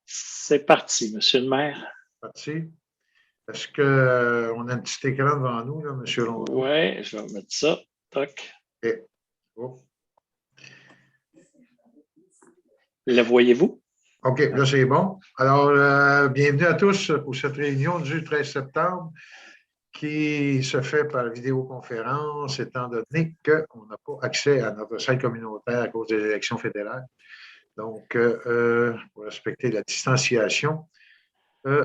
C'est parti, Monsieur le maire. Parti. Est-ce qu'on a un petit écran devant nous, là, M. Rondeau? Oui, je vais mettre ça. Toc. OK. Oh. Le voyez-vous? OK, là, c'est bon. Alors, bienvenue à tous pour cette réunion du 13 septembre qui se fait par vidéoconférence, étant donné qu'on n'a pas accès à notre salle communautaire à cause des élections fédérales. Donc, pour respecter la distanciation,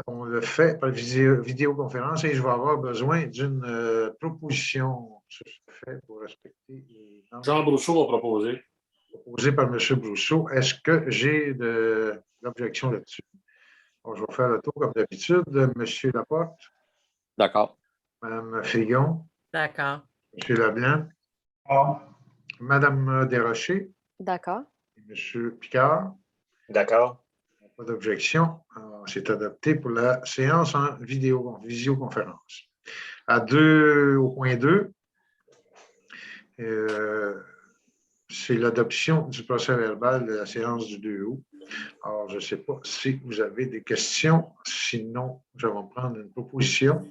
on le fait par vidéoconférence et je vais avoir besoin d'une proposition sur ce fait pour respecter les normes. Jean Brousseau a proposé. Proposé par M. Brousseau. Est-ce que j'ai de l'objection là-dessus? Bon, je vais faire le tour comme d'habitude. M. Laporte. D'accord. Mme Frigon. D'accord. M. Leblanc. Ah. Mme Desrochers. D'accord. M. Picard. D'accord. Pas d'objection. C'est adopté pour la séance en visioconférence. Au point 2, c'est l'adoption du procès verbal de la séance du 2 août. Alors, je ne sais pas si vous avez des questions. Sinon, je vais prendre une proposition.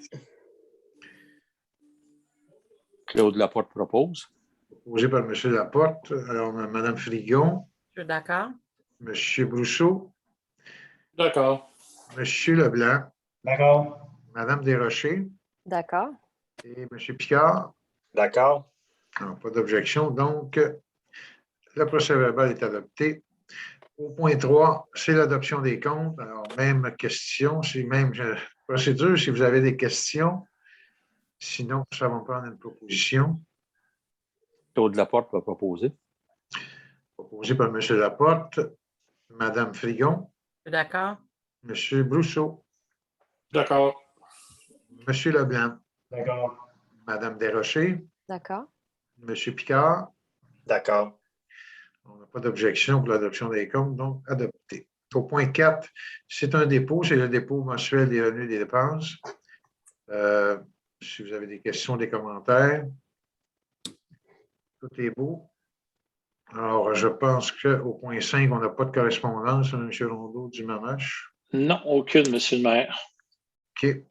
Claude Laporte propose. Proposée par M. Laporte. Alors, Mme Frigon. Je suis d'accord. M. Brousseau. D'accord. M. Leblanc. D'accord. Mme Desrochers. D'accord. Et M. Picard. D'accord. Alors, pas d'objection. Donc, le procès verbal est adopté. Au point 3, c'est l'adoption des comptes. Alors, même question, c'est même procédure, si vous avez des questions. Sinon, ça va prendre une proposition. Claude Laporte va proposer. Proposée par M. Laporte, Mme Frigon. Je suis d'accord. M. Brousseau. D'accord. M. Leblanc. D'accord. Mme Desrochers. D'accord. M. Picard. D'accord. On n'a pas d'objection pour l'adoption des comptes, donc adopté. Au point 4, c'est un dépôt, c'est le dépôt mensuel des revenus et des dépenses. Si vous avez des questions, des commentaires, tout est beau. Alors, je pense qu'au point 5, on n'a pas de correspondance, M. Rondeau du Mamache. Non, aucune, Monsieur le maire. OK.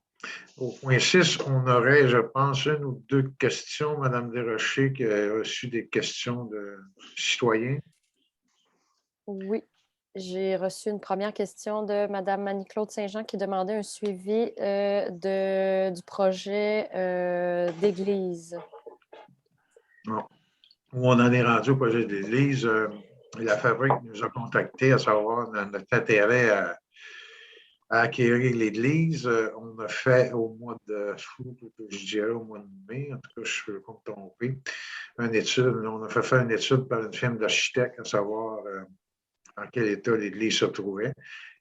Au point 6, on aurait, je pense, une ou deux questions. Mme Desrochers qui a reçu des questions de citoyens. Oui. J'ai reçu une première question de Mme Annie-Claude Saint-Jean qui demandait un suivi du projet d'église. Non. Où on en est rendu au projet de l'église. La fabrique nous a contactés à savoir notre intérêt à acquérir l'église. On a fait au mois de, je dirais au mois de mai, en tout cas, je ne peux pas me tromper, une étude. On a fait faire une étude par une firme d'architectes à savoir dans quel état l'église se trouvait.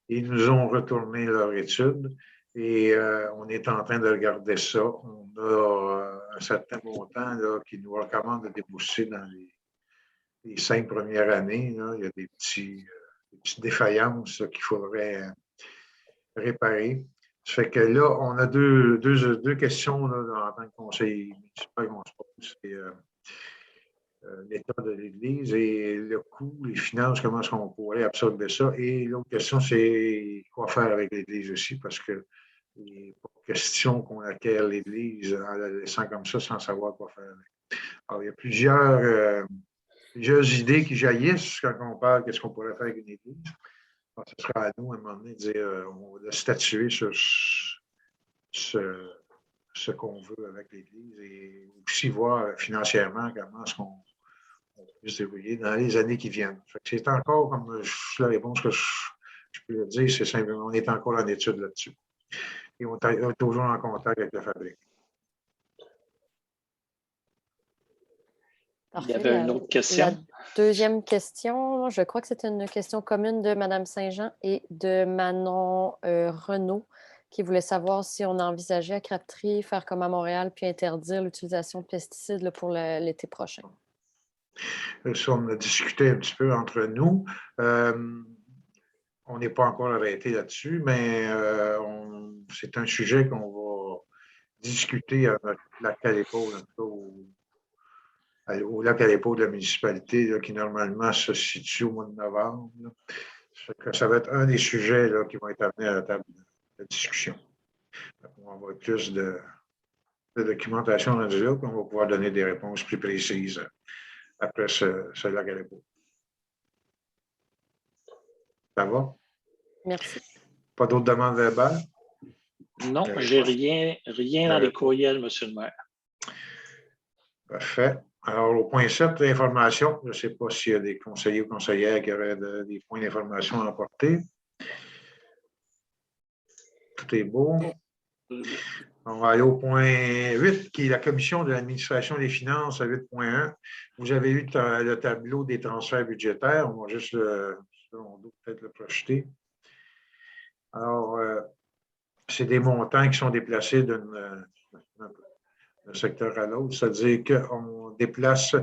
Ils nous ont retourné leur étude et on est en train de regarder ça. On a un certain montant là, qui nous recommande de débourser dans les 5 premières années. Là. Il y a des petites défaillances qu'il faudrait réparer. Ça fait que là, on a deux questions là, en tant que conseil municipal qu'on se pose. C'est l'état de l'Église et le coût, les finances, comment est-ce qu'on pourrait absorber ça. Et l'autre question, c'est quoi faire avec l'Église aussi, parce que il n'est pas question qu'on acquiert l'Église en la laissant comme ça sans savoir quoi faire avec. Alors, il y a plusieurs idées qui jaillissent quand on parle de ce qu'on pourrait faire avec une Église. Alors, ce sera à nous, à un moment donné, de dire on va statuer sur ce qu'on veut avec l'Église et aussi voir financièrement comment est-ce qu'on peut se débrouiller dans les années qui viennent. C'est encore, comme la réponse que je peux le dire, c'est simplement, on est encore en étude là-dessus. Et on est toujours en contact avec la fabrique. Parfait. Il y avait une autre question. La deuxième question, je crois que c'est une question commune de Mme Saint-Jean et de Manon Renaud, qui voulait savoir si on envisageait à Crabtree faire comme à Montréal puis interdire l'utilisation de pesticides là, pour l'été prochain. Ça, on a discuté un petit peu entre nous. On n'est pas encore arrêté là-dessus, mais c'est un sujet qu'on va discuter à notre lac à l'épaule, au lac à l'épaule de la municipalité, là, qui normalement se situe au mois de novembre. Là. Ça va être un des sujets là, qui vont être amenés à la table de discussion. On va avoir plus de documentation rendue là, puis on va pouvoir donner des réponses plus précises après ce lac-à-l'épaule. Ça va? Merci. Pas d'autres demandes verbales? Non, j'ai rien dans les courriels, Monsieur le maire. Parfait. Alors, au point 7, l'information. Je ne sais pas s'il y a des conseillers ou conseillères qui auraient des points d'information à apporter. Tout est beau. On va aller au point 8, qui est la commission de l'administration des finances à 8.1. Vous avez eu le tableau des transferts budgétaires. On va juste on doit peut-être le projeter. Alors, c'est des montants qui sont déplacés d'un secteur à l'autre, c'est-à-dire qu'on déplace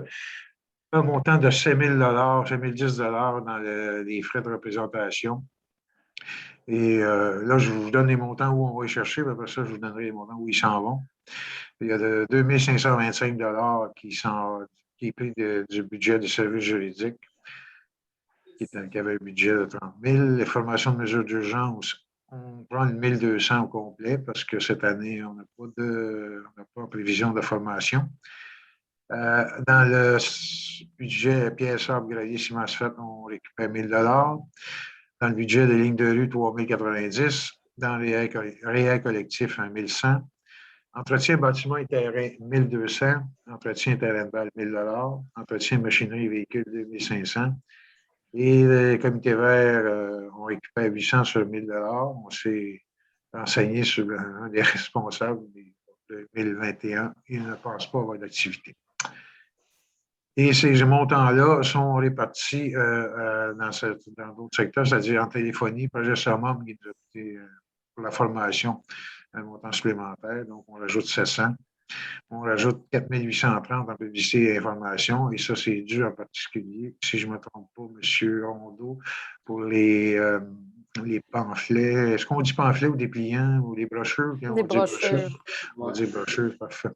un montant de 5 000 5 010 dans les frais de représentation. Et là, je vous donne les montants où on va les chercher, puis après ça, je vous donnerai les montants où ils s'en vont. Il y a de 2 525 qui est pris du budget des services juridiques, qui avait un budget de 30 000. Les formations de mesures d'urgence, on prend le 1 200 au complet parce que cette année, on n'a pas en prévision de formation. Dans le budget pièces, arbres, graviers, ciment, asphalte, on récupère 1 000 $. Dans le budget des lignes de rue, 3 090. Dans les réels collectifs, 1 100. Entretien bâtiment et terrain, 1 200. Entretien terrain de balle, 1 000 $. Entretien machinerie et véhicules, 2 500. Et le comité vert, on récupère 800 sur 1 000 $. On s'est renseigné sur un des responsables de 2021. Il ne pense pas avoir d'activité. Et ces montants-là sont répartis dans d'autres secteurs, c'est-à-dire en téléphonie, projet Summum qui nous a coûté pour la formation un montant supplémentaire. Donc, on rajoute 700. On rajoute 4 830 en publicité et information. Et ça, c'est dû en particulier, si je ne me trompe pas, M. Rondeau, pour les pamphlets. Est-ce qu'on dit pamphlets ou dépliants ou des brochures? Des brochures. On dit brochures, parfait.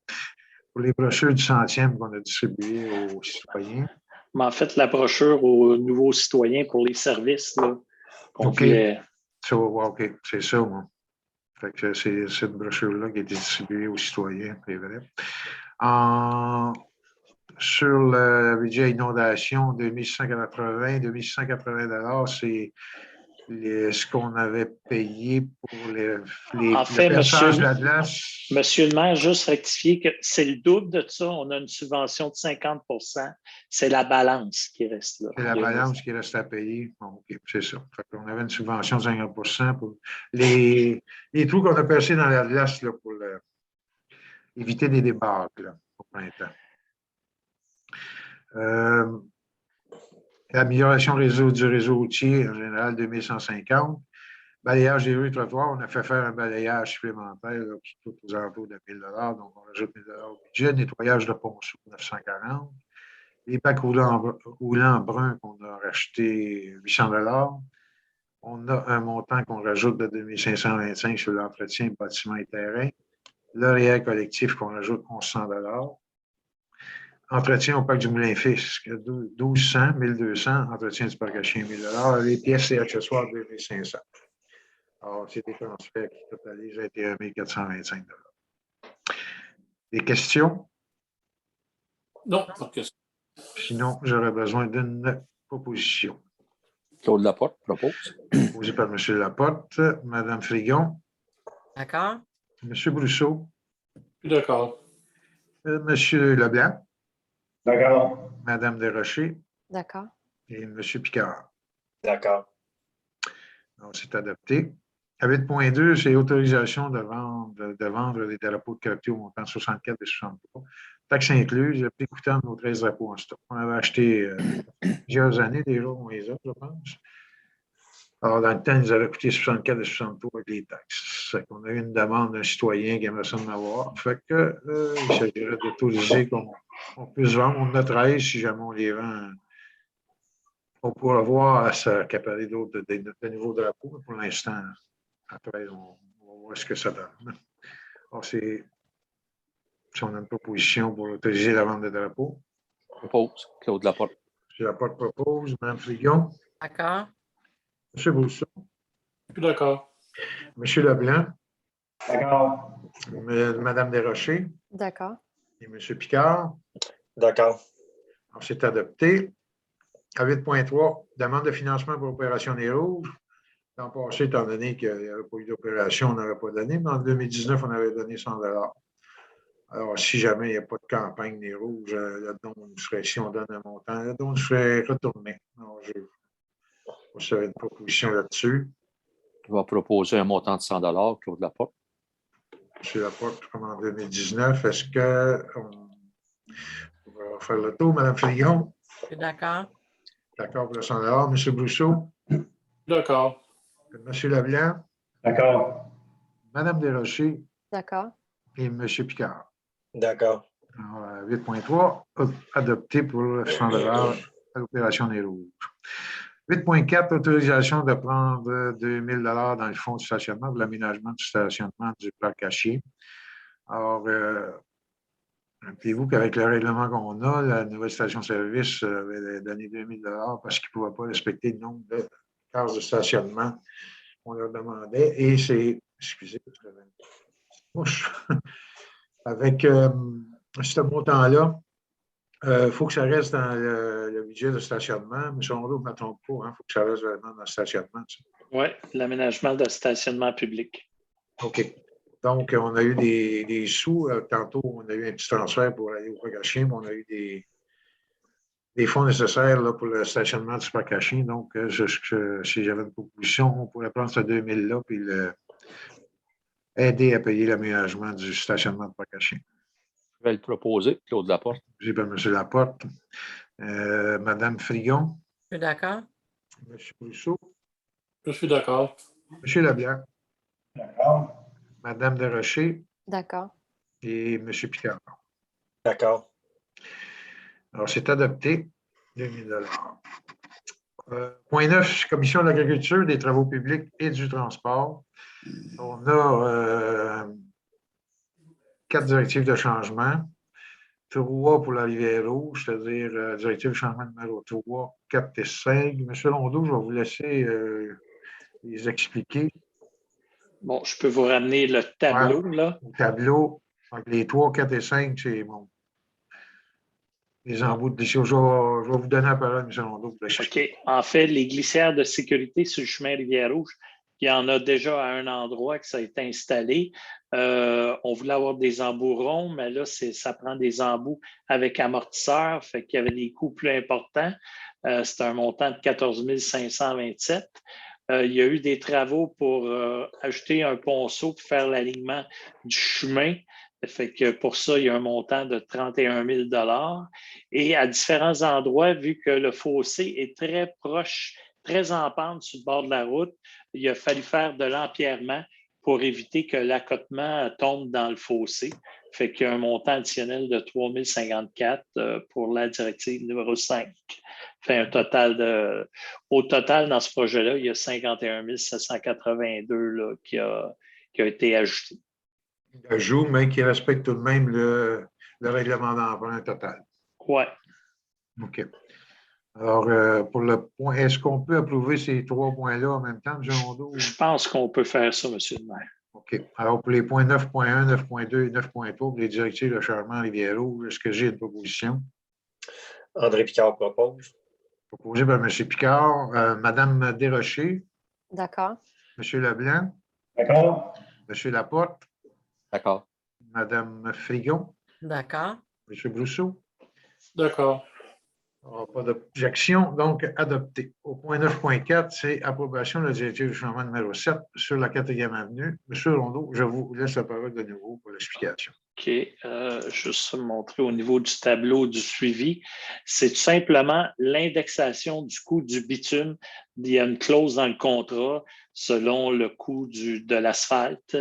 Pour les brochures du centième qu'on a distribuées aux citoyens. Mais en fait, la brochure aux nouveaux citoyens pour les services qu'on OK. voulait. OK, c'est ça, moi. Fait que c'est cette brochure-là qui a été distribuée aux citoyens, c'est vrai. Sur le budget inondation, 2180 $, c'est ce qu'on avait payé pour En fait, le perçage de la glace. Monsieur le maire, juste rectifier que c'est le double de ça. On a une subvention de 50 %. C'est la balance qui reste là. C'est la balance qui reste à payer. Bon, OK, c'est ça. On avait une subvention de 50 % pour les trous qu'on a percés dans la glace là, pour éviter des débâcles au printemps. L'amélioration du réseau routier, en général, 2150. Balayage des rues et trottoirs, on a fait faire un balayage supplémentaire là, qui coûte aux alentours de 1 000 $, donc on rajoute 1 000 $ au budget. Nettoyage de ponceau, 940. Les bacs roulants bruns qu'on a rachetés, 800 $. On a un montant qu'on rajoute de 2 525 sur l'entretien, bâtiment et terrain. Le réel collectif qu'on rajoute 1 100 $. Entretien au parc du Moulin-Fils, 1 200, 1 200. Entretien du parc à chiens, 1 000 $. Les pièces et accessoires, 2 500. Alors, c'est des transferts qui totalisent 21 425 $. Des questions? Non, pas de question. Sinon, j'aurais besoin d'une proposition. Claude Laporte propose. Proposée par M. Laporte. Mme Frigon. D'accord. M. Brousseau. D'accord. M. Leblanc. D'accord. Mme Desrochers. D'accord. Et M. Picard. D'accord. Donc, c'est adopté. À 8.2, c'est autorisation de vendre des drapeaux de quartier au montant de 64 et 63. Taxe incluse, le prix coûtant de nos 13 drapeaux en stock. On avait acheté plusieurs années déjà, on les a, je pense. Alors, dans le temps, ils nous avaient coûté 64 et 63 avec les taxes. On a eu une demande d'un citoyen qui aimerait ça en avoir. Fait que, il s'agirait d'autoriser qu'on puisse vendre. On en a 13 si jamais on les vend. On pourra voir à s'accaparer d'autres de nouveaux drapeaux, mais pour l'instant, après, on va voir ce que ça donne. Alors, si on a une proposition pour autoriser la vente de drapeaux. Propose. Claude Laporte. M. Laporte propose. Mme Frigon. D'accord. M. Brousseau, Je suis d'accord. M. Leblanc, D'accord. Mme Desrochers D'accord. et M. Picard. D'accord. Alors, c'est adopté. À 8.3, demande de financement pour Opération Nez Rouge. L'an passé, étant donné qu'il n'y avait pas eu d'opération, on n'aurait pas donné, mais en 2019, on avait donné 100 $. Alors, si jamais il n'y a pas de campagne Nez Rouge, le don serait, si on donne un montant, le don serait retourné. Alors, je vous savez une proposition là-dessus. Je vais proposer un montant de 100 $, Claude Laporte. M. Laporte, comme en 2019, est-ce qu'on va faire le tour? Mme Filion? Je suis d'accord. D'accord pour le 100 $. M. Brousseau? D'accord. M. Leblanc? D'accord. Mme Desrochers D'accord. et M. Picard. D'accord. 8.3, adopté pour le 100 $ à l'opération Nez Rouges. 8.4, autorisation de prendre 2 000 $ dans le fonds de stationnement pour l'aménagement du stationnement du parc Haché. Alors, rappelez-vous qu'avec le règlement qu'on a, la nouvelle station-service avait donné 2 000 $ parce qu'ils ne pouvaient pas respecter le nombre de cases de stationnement qu'on leur demandait. Et c'est, excusez, mouche. Avec ce montant-là, il faut que ça reste dans le budget de stationnement, mais on ne me trompe pas, il faut que ça reste vraiment dans le stationnement. Oui, l'aménagement de stationnement public. OK. Donc, on a eu des sous. Tantôt, on a eu un petit transfert pour aller au parc à chiens, mais on a eu des fonds nécessaires là, pour le stationnement du parc à chiens. Donc, si j'avais une proposition, on pourrait prendre ce 2 000 $ puis aider à payer l'aménagement du stationnement du parc à chiens. Je vais le proposer, Claude Laporte. J'ai pas M. Laporte. Mme Frigon. Je suis d'accord. M. Brousseau. Je suis d'accord. M. Leblanc. D'accord. Mme Desrochers D'accord. et M. Picard. D'accord. Alors, c'est adopté. 2 000 $. Point 9, Commission de l'agriculture, des travaux publics et du transport. On a 4 directives de changement. 3 pour la Rivière-Rouge, c'est-à-dire directive de changement numéro 3, 4 et 5. M. Londeau, je vais vous laisser les expliquer. Bon, je peux vous ramener le tableau, là. Au tableau, les 3, 4 et 5, c'est bon. Les embouts de je vais vous donner la parole, M. Londeau, pour l'expliquer. OK. En fait, les glissières de sécurité sur le chemin Rivière-Rouge, il y en a déjà à un endroit que ça a été installé. On voulait avoir des embouts ronds, mais là, ça prend des embouts avec amortisseur, fait qu'il y avait des coûts plus importants. C'est un montant de 14 527. Il y a eu des travaux pour ajouter un ponceau pour faire l'alignement du chemin. Fait que pour ça, il y a un montant de 31 000 $. Et à différents endroits, vu que le fossé est très proche, très en pente sur le bord de la route, il a fallu faire de l'empierrement pour éviter que l'accotement tombe dans le fossé. Fait qu'il y a un montant additionnel de 3 054 pour la directive numéro 5. Fait au total, dans ce projet-là, il y a 51 782 là, qui a été ajouté. Ajout, mais qui respecte tout de même le règlement d'emprunt total. Oui. OK. Alors, pour le point, est-ce qu'on peut approuver ces 3 points-là en même temps, M. Londeau? Je pense qu'on peut faire ça, M. le maire. OK. Alors, pour les points 9.1, 9.2 et 9.3, pour les directives de changement Rivière-Rouge, est-ce que j'ai une proposition? André Picard propose. Proposée par M. Picard. Mme Desrochers. D'accord. M. Leblanc. D'accord. M. Laporte. D'accord. Mme Frigon. D'accord. M. Brousseau. D'accord. Pas d'objection, donc adopté. Au point 9.4, c'est approbation de la directive du changement numéro 7 sur la 4e avenue. M. Londeau, je vous laisse la parole de nouveau pour l'explication. OK. Juste montrer au niveau du tableau du suivi. C'est tout simplement l'indexation du coût du bitume. Il y a une clause dans le contrat selon le coût de l'asphalte.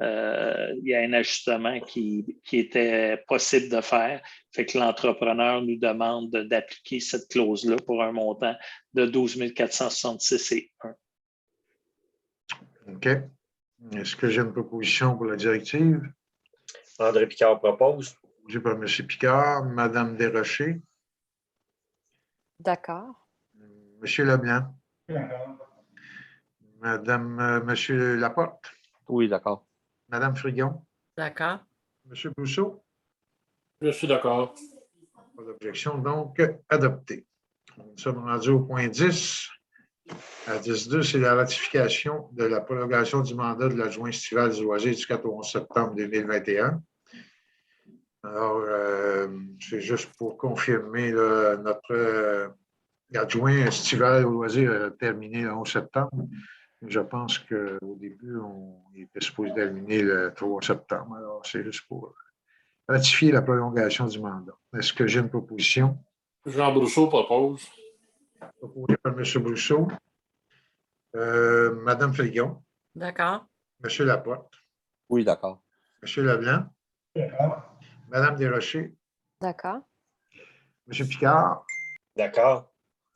Il y a un ajustement qui était possible de faire. Fait que l'entrepreneur nous demande d'appliquer cette clause-là pour un montant de 12 466,1. OK. Est-ce que j'ai une proposition pour la directive? André Picard propose. Proposée par M. Picard. Mme Desrochers. D'accord. M. Leblanc. D'accord. Monsieur Laporte, Oui, d'accord. Madame Frigon, D'accord. Monsieur Brousseau, Je suis d'accord. pas d'objection, donc adopté. Nous sommes rendus au point 10. À 10.2, c'est la ratification de la prolongation du mandat de l'adjoint estival du loisier du 4 au 11 septembre 2021. Alors, c'est juste pour confirmer là, notre adjoint estival au loisir a terminé le 11 septembre. Je pense qu'au début, il était supposé terminer le 3 septembre. Alors, c'est juste pour ratifier la prolongation du mandat. Est-ce que j'ai une proposition? Jean Brousseau propose. Proposée par M. Brousseau. Mme Frigon. D'accord. M. Laporte. Oui, d'accord. M. Leblanc. D'accord. Mme Desrochers. D'accord. M. Picard. D'accord.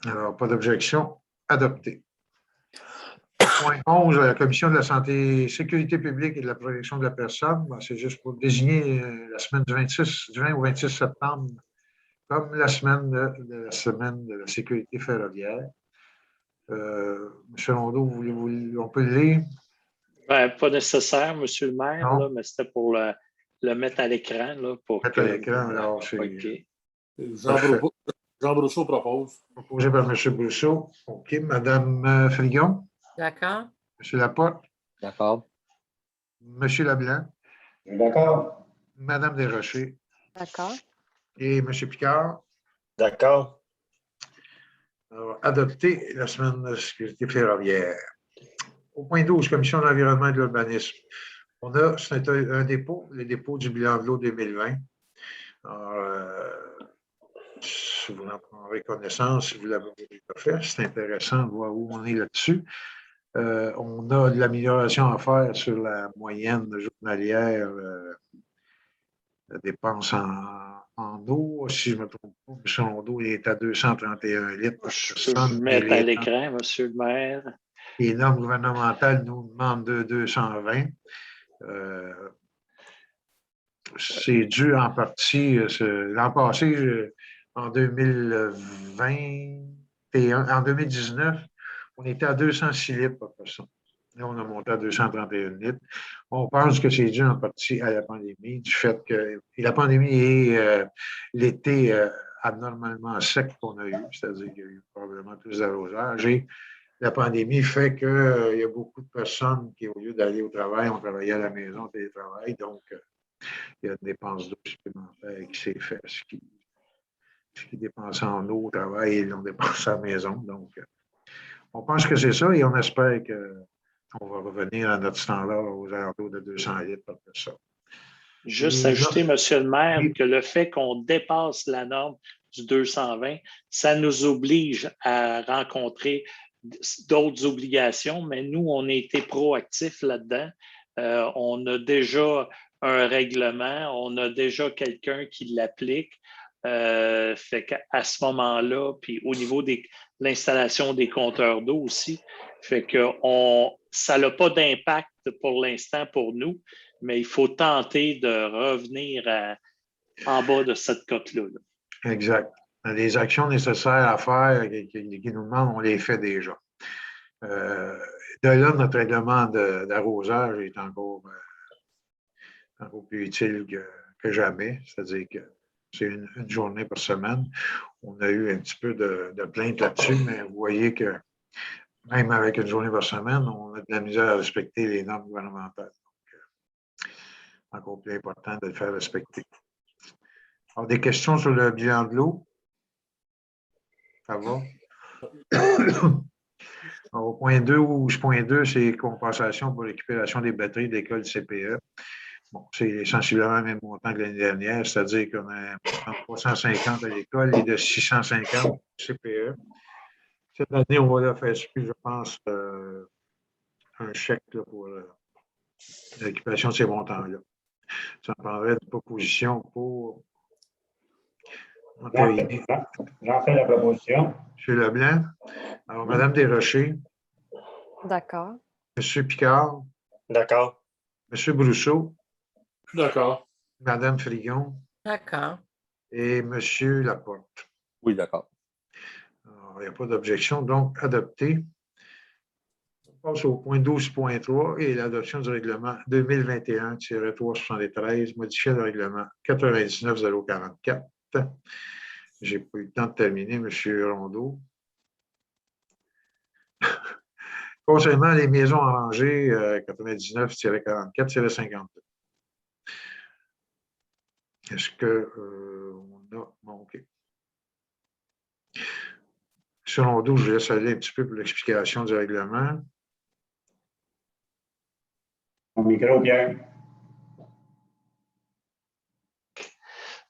Alors, pas d'objection. Adopté. Point 11, la Commission de la santé, sécurité publique et de la protection de la personne. Ben, c'est juste pour désigner la semaine du 20 au 26 septembre comme la semaine de la sécurité ferroviaire. M. Rondeau, on peut le lire? Ben, pas nécessaire, M. le maire, Non. là, mais c'était pour le mettre à l'écran. Là, pour Mettre que... à l'écran, alors c'est OK. Jean Brousseau propose. proposé par M. Brousseau. OK. Mme Frigon, D'accord. M. Laporte, D'accord. M. Leblanc, D'accord. Mme Desrochers D'accord. et M. Picard. D'accord. Alors, adopté la semaine de sécurité ferroviaire. Au point 12, Commission de l'environnement et de l'urbanisme. C'est un dépôt, le dépôt du bilan de l'eau 2020. Alors, si vous en prendrez connaissance, si vous l'avez déjà fait, c'est intéressant de voir où on est là-dessus. On a de l'amélioration à faire sur la moyenne journalière de dépenses en eau. Si je ne me trompe pas, M. Rondeau, il est à 231 litres par Je personne. mettre à l'écran, M. le maire. Les normes gouvernementales nous demandent de 220. C'est dû en partie, l'an passé, en 2021, en 2019, on était à 206 litres par personne. Là, on a monté à 231 litres. On pense que c'est dû en partie à la pandémie, du fait que la pandémie et l'été anormalement sec qu'on a eu, c'est-à-dire qu'il y a eu probablement plus d'arrosage. Et la pandémie fait qu'il y a beaucoup de personnes qui, au lieu d'aller au travail, ont travaillé à la maison, télétravail. Donc, il y a une dépense d'eau supplémentaire qui s'est faite. Ce qui dépensait en eau au travail, ils l'ont dépensé à la maison. Donc, on pense que c'est ça et on espère qu'on va revenir à notre standard aux alentours de 200 litres par personne. Juste Et ajouter, là, M. le maire, oui. que le fait qu'on dépasse la norme du 220, ça nous oblige à rencontrer d'autres obligations, mais nous, on a été proactifs là-dedans. On a déjà un règlement, on a déjà quelqu'un qui l'applique. Fait qu'à ce moment-là, puis au niveau de l'installation des compteurs d'eau aussi, fait que ça n'a pas d'impact pour l'instant pour nous, mais il faut tenter de revenir en bas de cette cote-là. Exact. Les actions nécessaires à faire qui nous demandent, on les fait déjà. De là, notre règlement d'arrosage est encore plus utile que jamais. C'est-à-dire que c'est une journée par semaine. On a eu un petit peu de plainte là-dessus, mais vous voyez que même avec une journée par semaine, on a de la misère à respecter les normes gouvernementales. Donc, encore plus important de le faire respecter. Alors, des questions sur le bilan de l'eau? Ça va? Alors, au point 2, point 2, c'est compensation pour récupération des batteries d'école CPE. Bon, c'est sensiblement le même montant que l'année dernière, c'est-à-dire qu'on a un montant de 350 à l'école et de 650 CPE. Cette année, on va leur faire suivre, je pense, un chèque là, pour la récupération de ces montants-là. Ça prendrait une proposition pour entériner. J'en fais la proposition. M. Leblanc. Alors, Mme Desrochers. D'accord. M. Picard. D'accord. M. Brousseau. D'accord. Mme Frigon. D'accord. Et M. Laporte. Oui, d'accord. Alors, il n'y a pas d'objection, donc adopté. On passe au point 12.3 et l'adoption du règlement 2021-373, modifiant le règlement 99-044. Je n'ai pas eu le temps de terminer, M. Rondeau. Concernant les maisons arrangées, 99-44-52. Est-ce qu'on a manqué? Selon nous, je laisse aller un petit peu pour l'explication du règlement. Mon micro, Pierre.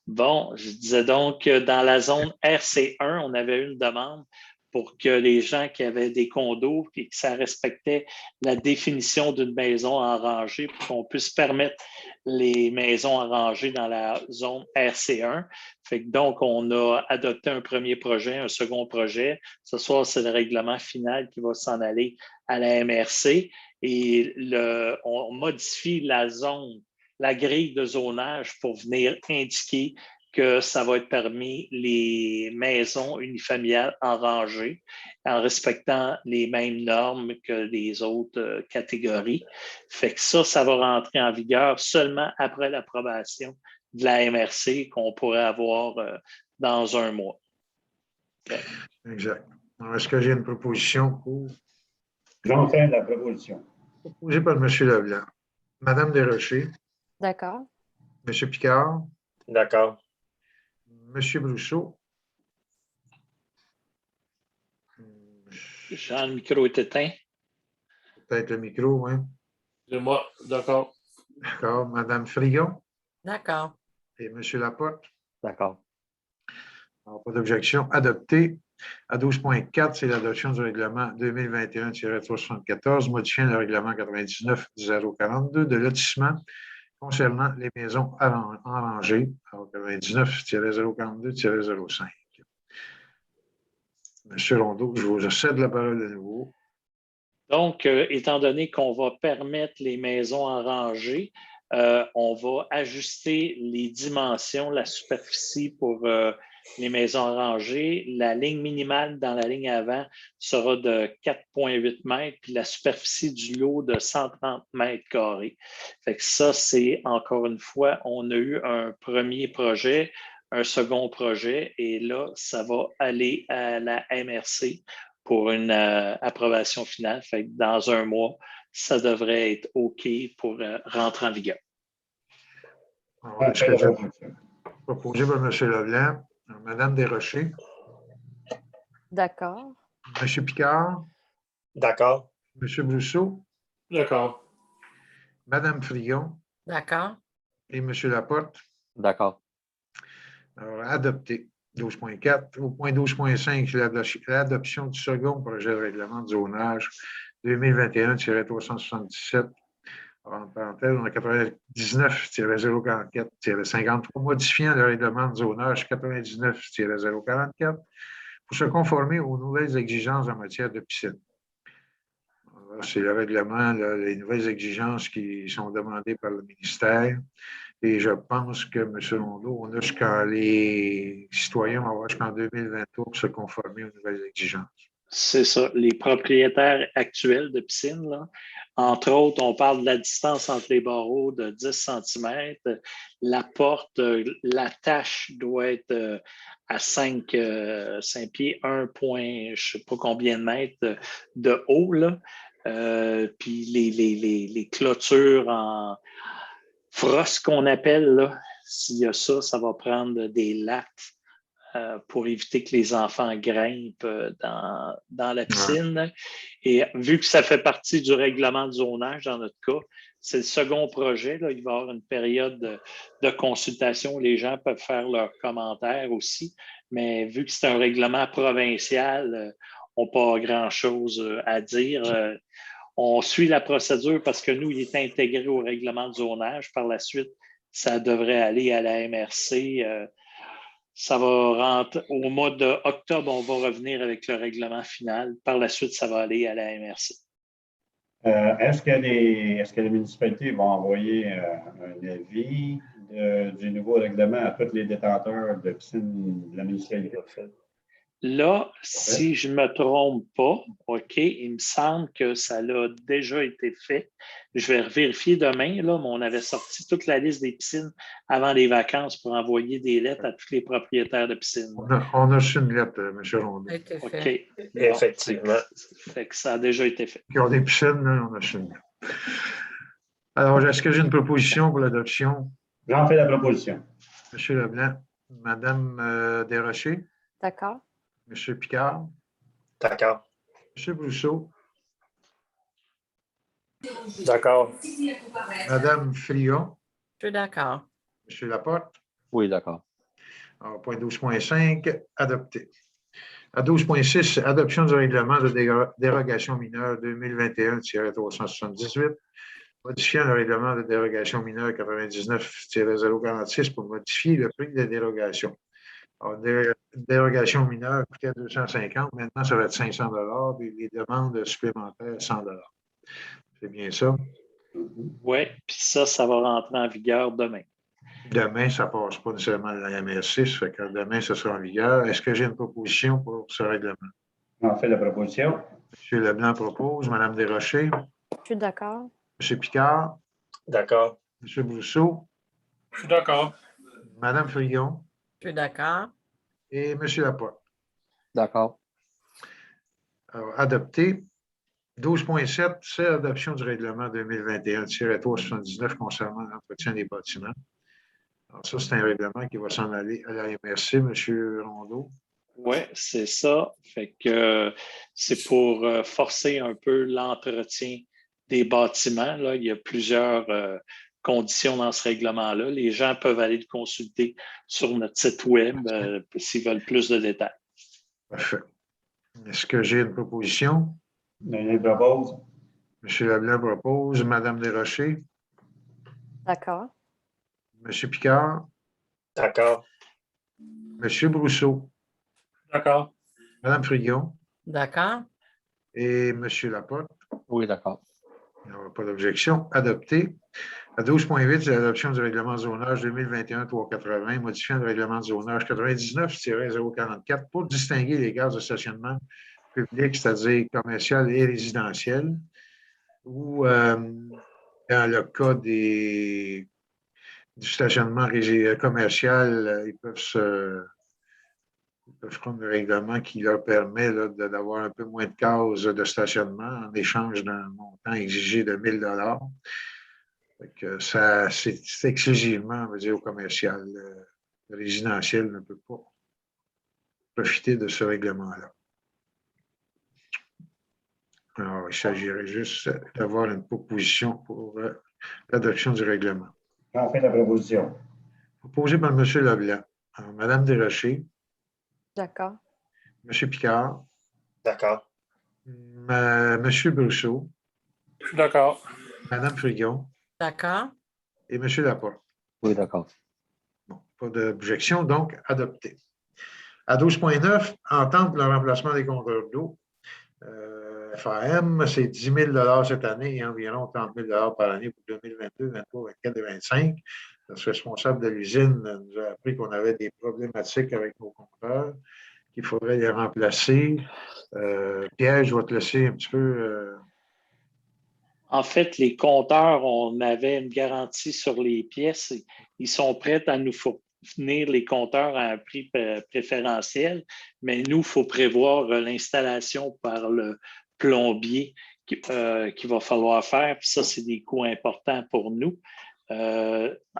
Bon, je disais donc que dans la zone RC1, on avait une demande pour que les gens qui avaient des condos et que ça respectait la définition d'une maison en rangée pour qu'on puisse permettre les maisons en rangée dans la zone RC1. Fait que donc, on a adopté un premier projet, un second projet. Ce soir, c'est le règlement final qui va s'en aller à la MRC et on modifie la zone, la grille de zonage pour venir indiquer que ça va être permis les maisons unifamiliales en rangée, en respectant les mêmes normes que les autres catégories. Fait que ça va rentrer en vigueur seulement après l'approbation de la MRC qu'on pourrait avoir dans un mois. Okay. Exact. Est-ce que j'ai une proposition pour? J'en fais la proposition. Proposée par M. Leblanc. Mme Desrochers. D'accord. M. Picard. D'accord. M. Brousseau. Jean, le micro est éteint. Peut-être le micro, oui. C'est moi, d'accord. D'accord. Mme Frigon. D'accord. Et M. Laporte. D'accord. Alors, pas d'objection. Adopté. À 12.4, c'est l'adoption du règlement 2021-374, modifiant le règlement 99-042 de lotissement concernant les maisons en rangée, 99-042-05. Monsieur Rondeau, je vous cède la parole de nouveau. Donc, étant donné qu'on va permettre les maisons en rangée, on va ajuster les dimensions, la superficie pour les maisons en rangée. La ligne minimale dans la ligne avant sera de 4,8 mètres, puis la superficie du lot de 130 mètres carrés. Fait que ça, c'est encore une fois, on a eu un premier projet, un second projet, et là, ça va aller à la MRC pour une approbation finale. Fait que dans un mois, ça devrait être OK pour rentrer en vigueur. Est-ce que j'ai proposé par M. Leblanc, Mme Desrochers? D'accord. M. Picard? D'accord. M. Brousseau? D'accord. Mme Frigon? D'accord. Et M. Laporte? D'accord. Alors, adopté. 12.4. Au point 12.5, l'adoption du second projet de règlement de zonage 2021-377. En parenthèse, on a 99-044-53, modifiant le règlement de zonage 99-044 pour se conformer aux nouvelles exigences en matière de piscine. C'est le règlement, là, les nouvelles exigences qui sont demandées par le ministère. Et je pense que, M. Rondeau, on a jusqu'à les citoyens vont avoir jusqu'en 2023 pour se conformer aux nouvelles exigences. C'est ça. Les propriétaires actuels de piscines, là, entre autres, on parle de la distance entre les barreaux de 10 cm. La porte, la tâche doit être à 5 pieds, 1 point, je ne sais pas combien de mètres de haut. Là. Puis les clôtures en frost qu'on appelle, là, s'il y a ça, ça va prendre des lattes pour éviter que les enfants grimpent dans la piscine. Et vu que ça fait partie du règlement de zonage dans notre cas, c'est le second projet. Là, il va y avoir une période de consultation où les gens peuvent faire leurs commentaires aussi. Mais vu que c'est un règlement provincial, on n'a pas grand-chose à dire. On suit la procédure parce que nous, il est intégré au règlement de zonage. Par la suite, ça devrait aller à la MRC. Ça va rentrer au mois d'octobre, on va revenir avec le règlement final. Par la suite, ça va aller à la MRC. Est-ce que les municipalités vont envoyer un avis du nouveau règlement à tous les détenteurs de piscines de la municipalité? Là, si je ne me trompe pas, OK, il me semble que ça a déjà été fait. Je vais vérifier demain, là, mais on avait sorti toute la liste des piscines avant les vacances pour envoyer des lettres à tous les propriétaires de piscines. On a reçu une lettre, M. Rondeau. Ça a été OK. fait. Bon, Effectivement. fait que ça a déjà été fait. Qui ont des piscines, là, on a reçu une lettre. Alors, est-ce que j'ai une proposition pour l'adoption? J'en fais la proposition. M. Leblanc, Mme Desrochers, D'accord. M. Picard, D'accord. M. Brousseau, D'accord. Mme Frion, Je suis d'accord. M. Laporte. Oui, d'accord. Alors, point 12.5, adopté. À 12.6, adoption du règlement de dérogation mineure 2021-378, modifiant le règlement de dérogation mineure 99-046 pour modifier le prix de dérogation. Alors, dérogation mineure coûtait 250, maintenant ça va être 500 $ et les demandes supplémentaires 100 $. C'est bien ça? Oui, puis ça va rentrer en vigueur demain. Demain, ça ne passe pas nécessairement à la MR6, fait que demain, ça sera en vigueur. Est-ce que j'ai une proposition pour ce règlement? J'en fais la proposition. M. Leblanc propose, Mme Desrochers, Je suis d'accord. M. Picard, D'accord. M. Brousseau, Je suis d'accord. Mme Frigon Je suis d'accord. et M. Laporte. D'accord. Alors, adopté. 12.7, c'est l'adoption du règlement 2021-379 concernant l'entretien des bâtiments. Alors, ça, c'est un règlement qui va s'en aller à la MRC, M. Rondeau. Oui, c'est ça. Fait que c'est pour forcer un peu l'entretien des bâtiments. Là. Il y a plusieurs conditions dans ce règlement-là. Les gens peuvent aller le consulter sur notre site Web s'ils veulent plus de détails. Parfait. Est-ce que j'ai une proposition? Je propose. M. Leblanc propose, Mme Desrochers, D'accord. M. Picard, D'accord. M. Brousseau, D'accord. Mme Frigon D'accord. et M. Laporte. Oui, d'accord. Il n'y aura pas d'objection. Adopté. À 12.8, c'est l'adoption du règlement de zonage 2021-380, modifiant le règlement de zonage 99-044 pour distinguer les gares de stationnement public, c'est-à-dire commercial et résidentiel, ou dans le cas du stationnement commercial, ils peuvent prendre un règlement qui leur permet d'avoir un peu moins de cases de stationnement en échange d'un montant exigé de 1 000 $. C'est exclusivement, on va dire, au commercial. Le résidentiel ne peut pas profiter de ce règlement-là. Alors, il s'agirait juste d'avoir une proposition pour l'adoption du règlement. J'en fais la proposition. Proposé par M. Leblanc. Alors, Mme Desrochers, D'accord. M. Picard, D'accord. M. Brousseau, Je suis d'accord. Mme Frigon D'accord. et M. Laporte. Oui, d'accord. Bon, pas d'objection, donc adopté. À 12.9, entente pour le remplacement des compteurs d'eau. FAM, c'est 10 000 $ cette année et environ 30 000 $ par année pour 2022, 2023, 2024 et 2025. Notre responsable de l'usine nous a appris qu'on avait des problématiques avec nos compteurs, qu'il faudrait les remplacer. Pierre, je vais te laisser un petit peu. En fait, les compteurs, on avait une garantie sur les pièces. Ils sont prêts à nous fournir les compteurs à un prix préférentiel, mais nous, il faut prévoir l'installation par le plombier qu'il va falloir faire. Puis ça, c'est des coûts importants pour nous.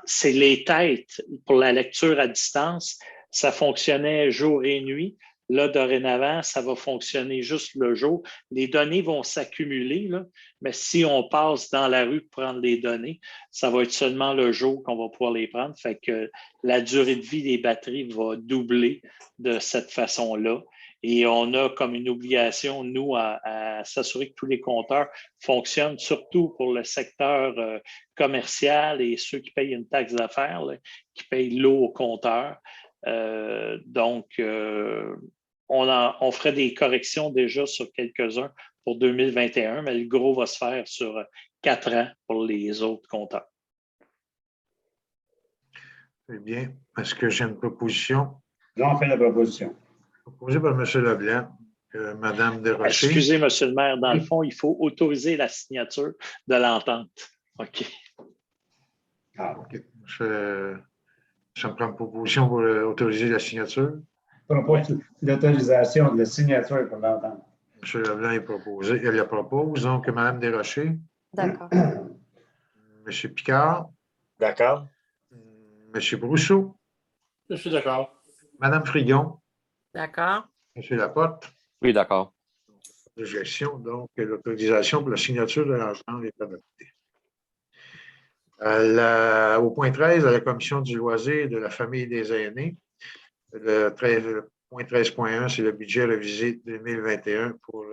C'est les têtes pour la lecture à distance. Ça fonctionnait jour et nuit. Là, dorénavant, ça va fonctionner juste le jour. Les données vont s'accumuler, là, mais si on passe dans la rue pour prendre les données, ça va être seulement le jour qu'on va pouvoir les prendre. Fait que la durée de vie des batteries va doubler de cette façon-là. Et on a comme une obligation, nous, à s'assurer que tous les compteurs fonctionnent, surtout pour le secteur commercial et ceux qui payent une taxe d'affaires, qui payent l'eau au compteur. On ferait des corrections déjà sur quelques-uns pour 2021, mais le gros va se faire sur 4 ans pour les autres compteurs. Très bien. Est-ce que j'ai une proposition? J'en fais la proposition. Proposé par M. Leblanc, Mme Desrochers. Excusez, M. le maire, dans le fond, il faut autoriser la signature de l'entente. OK. OK. Ça me prend une proposition pour autoriser la signature. L'autorisation de la signature pour l'entendre. M. Leblanc est proposé. Elle la propose. Donc, Mme Desrochers. D'accord. M. Picard. D'accord. M. Brousseau. Je suis d'accord. Mme Frigon. D'accord. M. Laporte. Oui, d'accord. De gestion. Donc, l'autorisation pour la signature de l'entente est adoptée. Au point 13, à la Commission du loisir et de la famille et des aînés, le point 13.1, c'est le budget révisé 2021 pour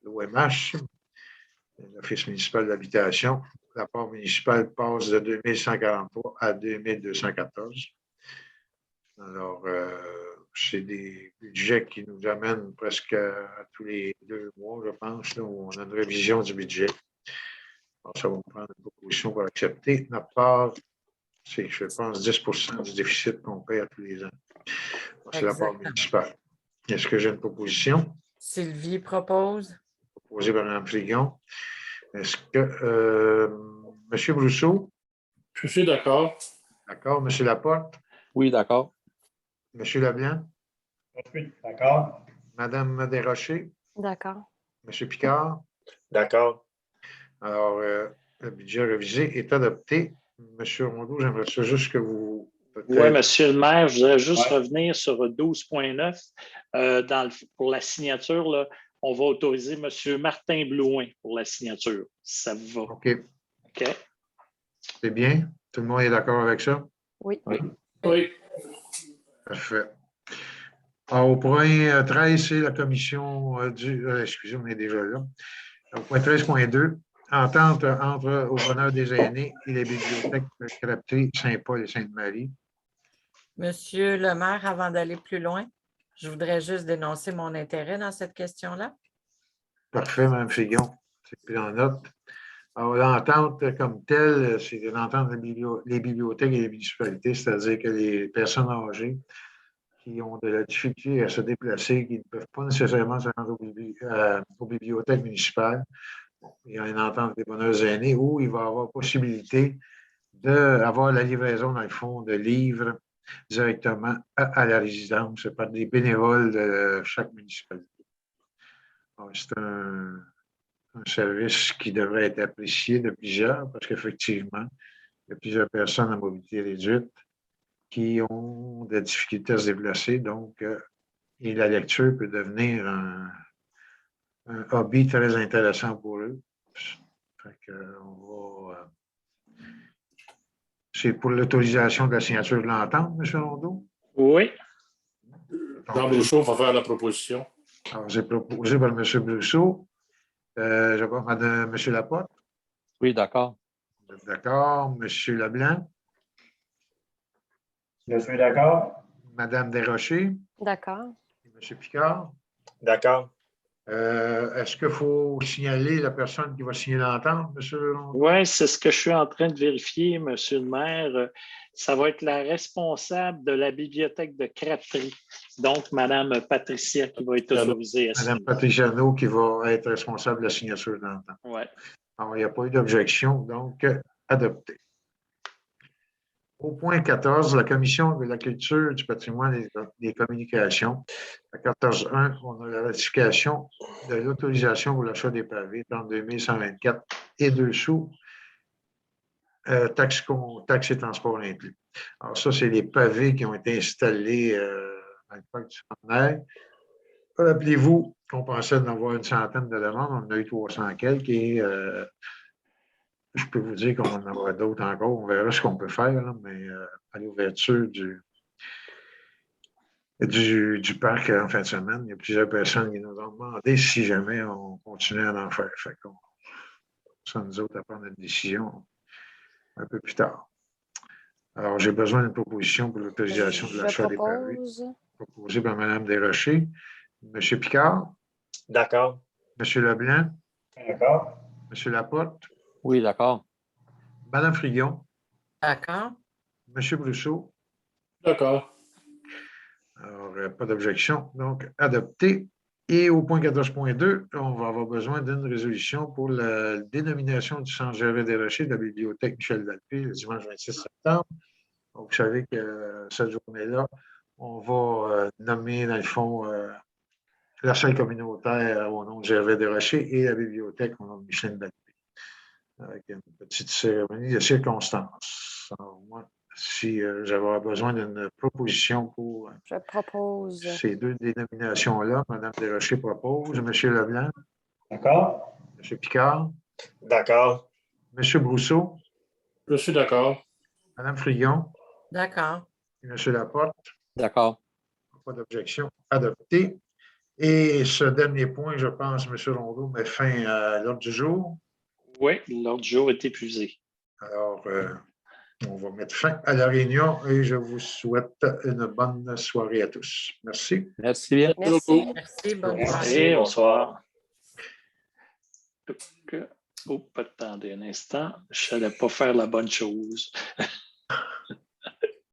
l'OMH, l'Office municipal d'habitation. La part municipale passe de 2143 à 2214. Alors, c'est des budgets qui nous amènent presque à tous les 2 mois, je pense, là, où on a une révision du budget. Alors, ça va me prendre une proposition pour accepter. Notre part, c'est, je pense, 10% du déficit qu'on paie à tous les ans. C'est la part municipale. Est-ce que j'ai une proposition? Sylvie propose. Proposée par Mme Frigon. Est-ce que M. Brousseau? Je suis d'accord. D'accord. M. Laporte? Oui, d'accord. M. Leblanc? Je suis d'accord. Mme Desrochers? D'accord. M. Picard? D'accord. Alors, le budget révisé est adopté. M. Rondeau, j'aimerais ça juste que vous... Oui, Monsieur le maire, je voudrais juste revenir sur 12.9. Pour la signature, là, on va autoriser M. Martin Blouin pour la signature. Ça vous va? OK. OK. C'est bien. Tout le monde est d'accord avec ça? Oui. Oui. Parfait. Alors, au point 13, c'est la commission excusez, on est déjà là. Au point 13.2, entente entre Au Bonheur des aînés et les bibliothèques de Crabtree, Saint-Paul et Sainte-Marie. Monsieur le maire, avant d'aller plus loin, je voudrais juste dénoncer mon intérêt dans cette question-là. Parfait, Mme Figon. C'est pris en note. Alors, l'entente comme telle, c'est une entente des bibliothèques et des municipalités, c'est-à-dire que les personnes âgées qui ont de la difficulté à se déplacer, qui ne peuvent pas nécessairement se rendre aux bibliothèques municipales. Bon, il y a une entente des bonheurs aînés où il va y avoir possibilité d'avoir la livraison, dans le fond, de livres directement à la résidence par des bénévoles de chaque municipalité. C'est un service qui devrait être apprécié de plusieurs parce qu'effectivement, il y a plusieurs personnes à mobilité réduite qui ont des difficultés à se déplacer. Donc, et la lecture peut devenir un hobby très intéressant pour eux. C'est pour l'autorisation de la signature de l'entente, M. Rondeau? Oui. Jean Brousseau va faire la proposition. Alors, j'ai proposé par M. Brousseau. Je vois Mme M. Laporte. Oui, d'accord. Vous êtes d'accord. M. Leblanc. Je suis d'accord. Mme Desrochers. D'accord. M. Picard. D'accord. Est-ce qu'il faut signaler la personne qui va signer l'entente, M. Rondeau? Oui, c'est ce que je suis en train de vérifier, Monsieur le maire. Ça va être la responsable de la bibliothèque de Crabtree, donc Mme Patricia, qui va être autorisée à signer. Mme Patriciano qui va être responsable de la signature de l'entente. Oui. Alors, il n'y a pas eu d'objection, donc adopté. Au point 14, la Commission de la culture, du patrimoine et des communications. À 14.1, on a la ratification de l'autorisation pour l'achat des pavés, 32 124 et 2 sous, taxes et transports inclus. Alors ça, c'est les pavés qui ont été installés dans le parc du Centenaire. Rappelez-vous qu'on pensait en avoir une centaine de demandes, on en a eu 300 quelques et je peux vous dire qu'on en aura d'autres encore. On verra ce qu'on peut faire, là, mais à l'ouverture du parc en fin de semaine, il y a plusieurs personnes qui nous ont demandé si jamais on continuait à en faire. Fait qu'on, ça nous autres à prendre une décision un peu plus tard. Alors, j'ai besoin d'une proposition pour l'autorisation de l'achat des pavés. Proposée par Mme Desrochers. M. Picard. D'accord. M. Leblanc. D'accord. M. Laporte. Oui, d'accord. Mme Frigon. D'accord. M. Brousseau. D'accord. Alors, pas d'objection. Donc, adopté. Et au point 14.2, on va avoir besoin d'une résolution pour la dénomination du centre Gervais Desrochers de la bibliothèque Michel Dalpé le dimanche 26 septembre. Donc, vous savez que cette journée-là, on va nommer, dans le fond, la salle communautaire au nom de Gervais Desrochers et la bibliothèque au nom de Michel Dalpé, avec une petite cérémonie de circonstances. Alors, moi, si j'avais besoin d'une proposition pour Je propose. ces deux dénominations-là, Mme Desrochers propose, M. Leblanc, D'accord? M. Picard, D'accord. M. Brousseau, Je suis d'accord. Mme Frigon D'accord. et M. Laporte. D'accord. Pas d'objection. Adopté. Et ce dernier point, je pense, M. Rondeau, met fin à l'ordre du jour. Oui, l'ordre du jour est épuisé. Alors, on va mettre fin à la réunion et je vous souhaite une bonne soirée à tous. Merci. Merci bien. Merci. Merci. Bonne Merci. soirée. Bonsoir. Donc, attendez un instant, je n'allais pas faire la bonne chose.